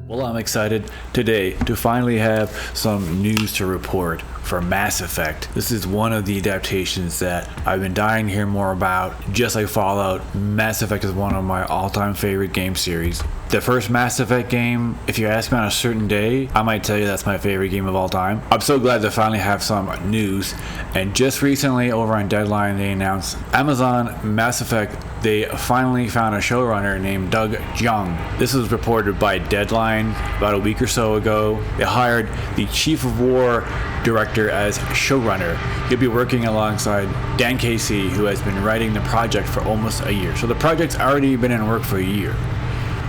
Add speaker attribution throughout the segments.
Speaker 1: Well, I'm excited today to finally have some news to report for Mass Effect. This is one of the adaptations that I've been dying to hear more about. Just like Fallout, Mass Effect is one of my all-time favorite game series. The first Mass Effect game, if you ask me on a certain day, I might tell you that's my favorite game of all time. I'm so glad to finally have some news. And just recently over on Deadline, they announced Amazon Mass Effect, they finally found a showrunner named Doug Jung. This was reported by Deadline about a week or so ago. They hired the Chief of War director as showrunner. He'll be working alongside Dan Casey, who has been writing the project for almost a year. So the project's already been in work for a year.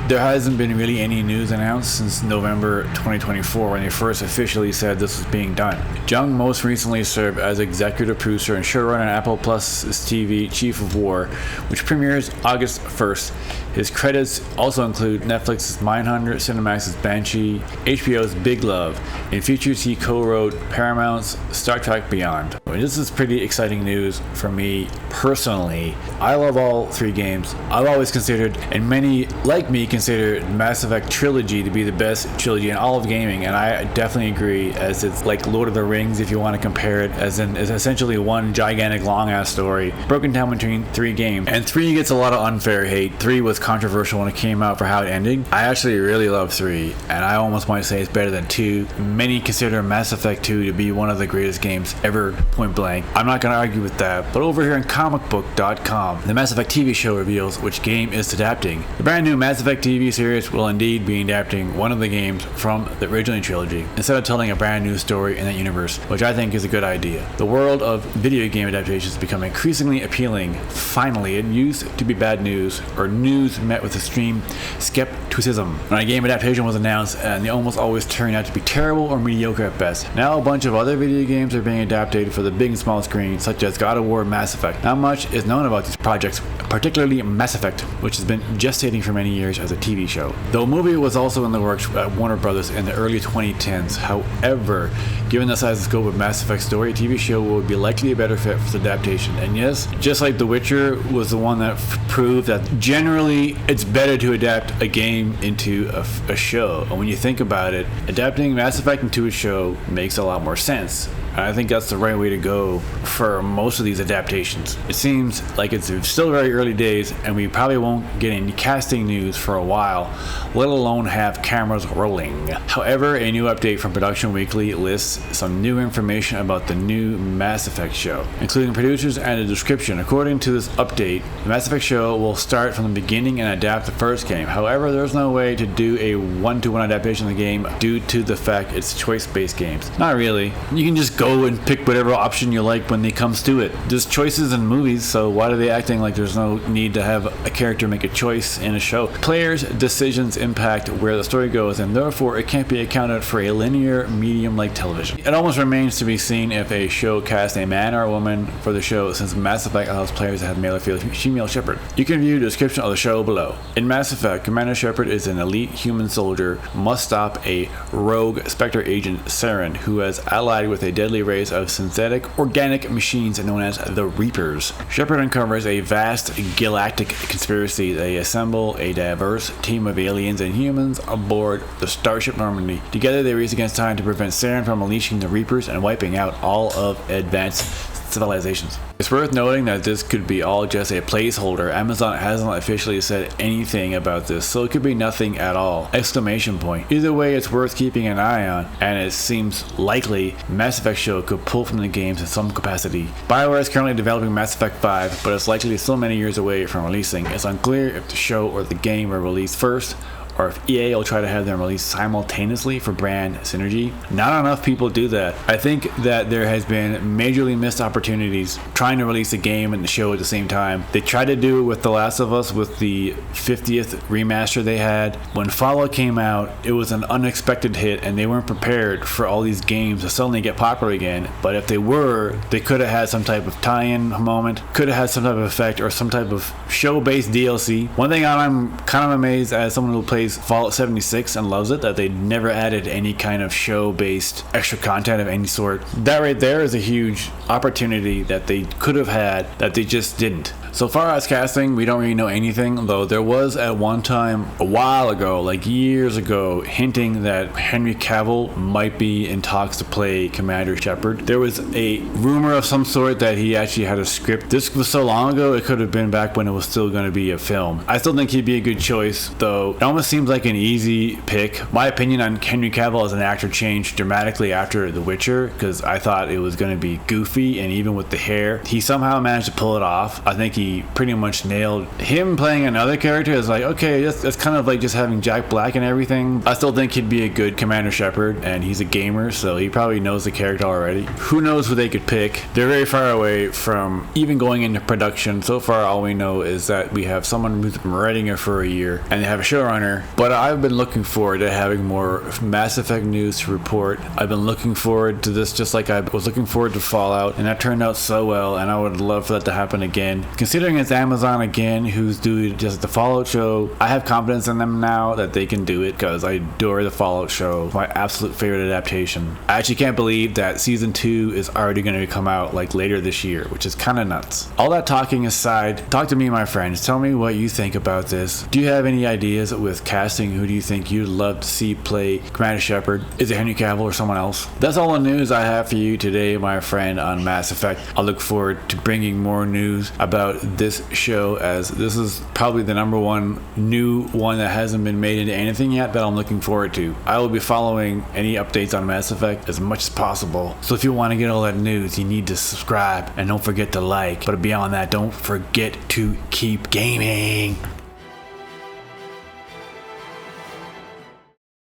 Speaker 1: There hasn't been really any news announced since November 2024 when they first officially said this was being done. Jung most recently served as executive producer and showrunner on Apple Plus TV Chief of War, which premieres August 1st. His credits also include Netflix's Mindhunter, Cinemax's Banshee, HBO's Big Love. In features, he co-wrote Paramount's Star Trek Beyond. This is pretty exciting news for me personally. I love all three games. I've always considered, and many like me consider Mass Effect trilogy to be the best trilogy in all of gaming, and I definitely agree, as it's like Lord of the Rings if you want to compare it, as in it's essentially one gigantic long ass story broken down between three games. And 3 gets a lot of unfair hate. 3 was controversial when it came out for how it ended. I actually really love 3, and I almost might say it's better than 2. Many consider Mass Effect 2 to be one of the greatest games ever, point blank. I'm not going to argue with that, but over here in comicbook.com, the Mass Effect TV show reveals which game it's adapting. The brand new Mass Effect TV series will indeed be adapting one of the games from the original trilogy, instead of telling a brand new story in that universe, which I think is a good idea. The world of video game adaptations has become increasingly appealing. Finally, it used to be bad news, or news met with extreme skepticism when a game adaptation was announced, and they almost always turned out to be terrible or mediocre at best. Now a bunch of other video games are being adapted for the big and small screen, such as God of War and Mass Effect. Not much is known about these projects, particularly Mass Effect, which has been gestating for many years as a TV show. Though a movie was also in the works at Warner Brothers in the early 2010s. However, given the size and scope of Mass Effect's story, a TV show would be likely a better fit for the adaptation. And yes, just like The Witcher was the one that proved that generally it's better to adapt a game into a show. And when you think about it, adapting Mass Effect into a show makes a lot more sense. And I think that's the right way to go for most of these adaptations. It seems like it's still very early days, and we probably won't get any casting news for a while, let alone have cameras rolling. However, a new update from Production Weekly lists some new information about the new Mass Effect show, including producers and a description. According to this update, the Mass Effect show will start from the beginning and adapt the first game. However, there's no way to do a one-to-one adaptation of the game due to the fact it's choice-based games. Not really. You can just go and pick whatever option you like when it comes to it. There's choices in movies, so why are they acting like there's no need to have a character make a choice in a show? Players' decisions impact where the story goes, and therefore it can't be accounted for a linear medium like television. It almost remains to be seen if a show casts a man or a woman for the show, since Mass Effect allows players to have male or female Shepard. You can view the description of the show below. In Mass Effect, Commander Shepard is an elite human soldier, must stop a rogue Spectre agent, Saren, who has allied with a deadly race of synthetic organic machines known as the Reapers. Shepard uncovers a vast galactic conspiracy. They assemble a diverse team of aliens and humans aboard the Starship Normandy. Together they race against time to prevent Saren from unleashing the Reapers and wiping out all of advanced civilizations. It's worth noting that this could be all just a placeholder. Amazon hasn't officially said anything about this, so it could be nothing at all. Exclamation point. Either way, it's worth keeping an eye on, and it seems likely Mass Effect show could pull from the games in some capacity. BioWare is currently developing Mass Effect 5, but it's likely still many years away from releasing. It's unclear if the show or the game will release first, or if EA will try to have them released simultaneously for brand synergy. Not enough people do that. I think that there has been majorly missed opportunities trying to release a game and the show at the same time. They tried to do it with The Last of Us with the 50th remaster they had. When Fallout came out, it was an unexpected hit, and they weren't prepared for all these games to suddenly get popular again. But if they were, they could have had some type of tie-in moment, could have had some type of effect, or some type of show-based DLC. One thing I'm kind of amazed as someone who plays Fallout 76 and loves it, that they never added any kind of show-based extra content of any sort. That right there is a huge opportunity that they could have had that they just didn't. So far as casting, we don't really know anything, though there was at one time, a while ago, like years ago, hinting that Henry Cavill might be in talks to play Commander Shepard. There was a rumor of some sort that he actually had a script. This was so long ago, it could have been back when it was still going to be a film. I still think he'd be a good choice, though it almost seems like an easy pick. My opinion on Henry Cavill as an actor changed dramatically after The Witcher, because I thought it was going to be goofy, and even with the hair, he somehow managed to pull it off. I think he pretty much nailed him. Playing another character is like, okay, that's kind of like just having Jack Black and everything. I still think he'd be a good Commander Shepard, and he's a gamer, so he probably knows the character already. Who knows who they could pick? They're very far away from even going into production. So far, all we know is that we have someone who's been writing it for a year, and they have a showrunner. But I've been looking forward to having more Mass Effect news to report. I've been looking forward to this just like I was looking forward to Fallout, and that turned out so well, and I would love for that to happen again. Considering it's Amazon again who's doing just the Fallout show, I have confidence in them now that they can do it, because I adore the Fallout show. My absolute favorite adaptation. I actually can't believe that season 2 is already going to come out like later this year, which is kind of nuts. All that talking aside, talk to me, my friends. Tell me what you think about this. Do you have any ideas with casting? Who do you think you'd love to see play Commander Shepard? Is it Henry Cavill or someone else? That's all the news I have for you today, my friend, on Mass Effect. I look forward to bringing more news about this show, as this is probably the number one new one that hasn't been made into anything yet that I'm looking forward to. I will be following any updates on Mass Effect as much as possible. So if you want to get all that news, you need to subscribe and don't forget to like. But beyond that, don't forget to keep gaming.